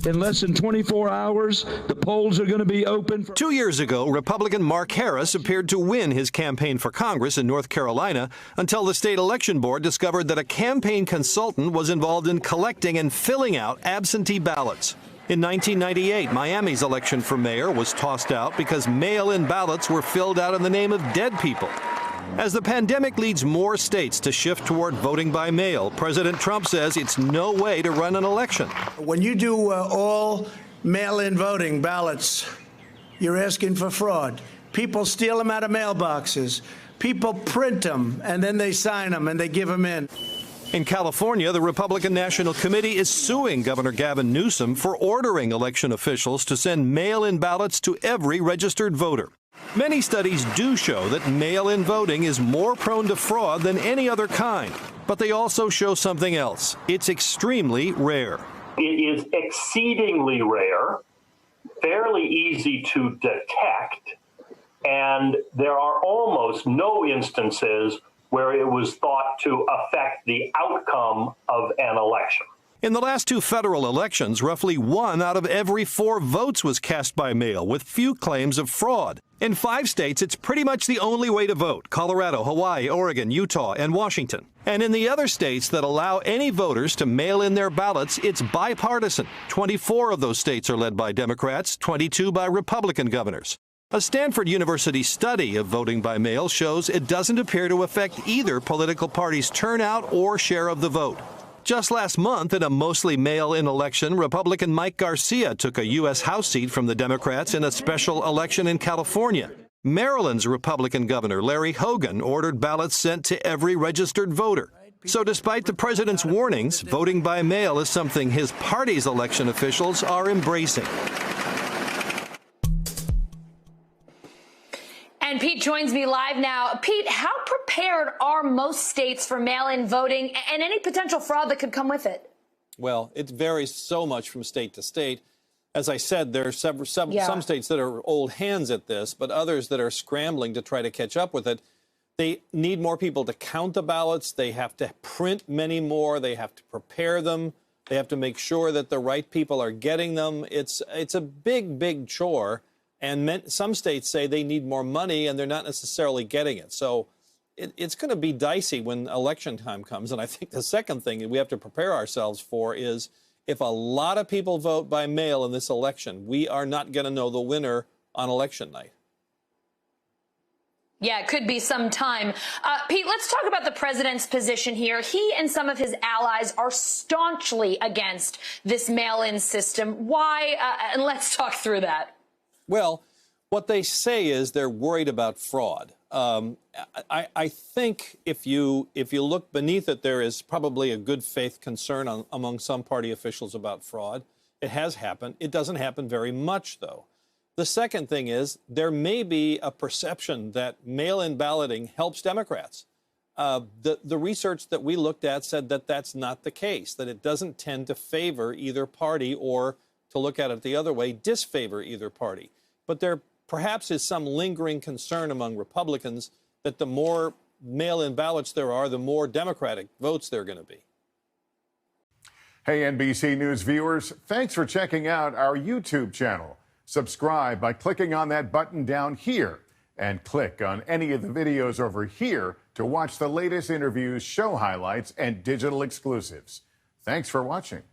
In less than 24 hours, the polls are going to be open. 2 years ago, Republican Mark Harris appeared to win his campaign for Congress in North Carolina until the state election board discovered that a campaign consultant was involved in collecting and filling out absentee ballots. In 1998, Miami's election for mayor was tossed out because mail-in ballots were filled out in the name of dead people. As the pandemic leads more states to shift toward voting by mail, President Trump says it's no way to run an election. When you do all mail-in voting ballots, you're asking for fraud. People steal them out of mailboxes. People print them, and then they sign them, and they give them in. In California, the Republican National Committee is suing Governor Gavin Newsom for ordering election officials to send mail-in ballots to every registered voter. Many studies do show that mail-in voting is more prone to fraud than any other kind, but they also show something else. It's extremely rare. It is exceedingly rare, fairly easy to detect, and there are almost no instances where it was thought to affect the outcome of an election. In the last two federal elections, roughly 1 out of every 4 votes was cast by mail, with few claims of fraud. In 5 states, it's pretty much the only way to vote: Colorado, Hawaii, Oregon, Utah, and Washington. And in the other states that allow any voters to mail in their ballots, it's bipartisan. 24 of those states are led by Democrats, 22 by Republican governors. A Stanford University study of voting by mail shows it doesn't appear to affect either political party's turnout or share of the vote. Just last month, in a mostly mail-in election, Republican Mike Garcia took a U.S. House seat from the Democrats in a special election in California. Maryland's Republican Governor Larry Hogan ordered ballots sent to every registered voter. So despite the president's warnings, voting by mail is something his party's election officials are embracing. And Pete joins me live now. Pete, how prepared are most states for mail-in voting and any potential fraud that could come with it? Well, it varies so much from state to state. As I said, there are some states that are old hands at this, but others that are scrambling to try to catch up with it. They need more people to count the ballots. They have to print many more. They have to prepare them. They have to make sure that the right people are getting them. It's a big, big chore. And some states say they need more money, and they're not necessarily getting it. So it's going to be dicey when election time comes. And I think the second thing that we have to prepare ourselves for is if a lot of people vote by mail in this election, we are not going to know the winner on election night. Yeah, it could be some time. Pete, let's talk about the president's position here. He and some of his allies are staunchly against this mail-in system. Why? And let's talk through that. Well, what they say is they're worried about fraud. I think if you look beneath it, there is probably a good faith concern among some party officials about fraud. It has happened. It doesn't happen very much, though. The second thing is there may be a perception that mail-in balloting helps Democrats. The research that we looked at said that that's not the case, that it doesn't tend to favor either party or, to look at it the other way, disfavor either party. But there perhaps is some lingering concern among Republicans that the more mail-in ballots there are, the more Democratic votes there are going to be. Hey, NBC News viewers, thanks for checking out our YouTube channel. Subscribe by clicking on that button down here and click on any of the videos over here to watch the latest interviews, show highlights, and digital exclusives. Thanks for watching.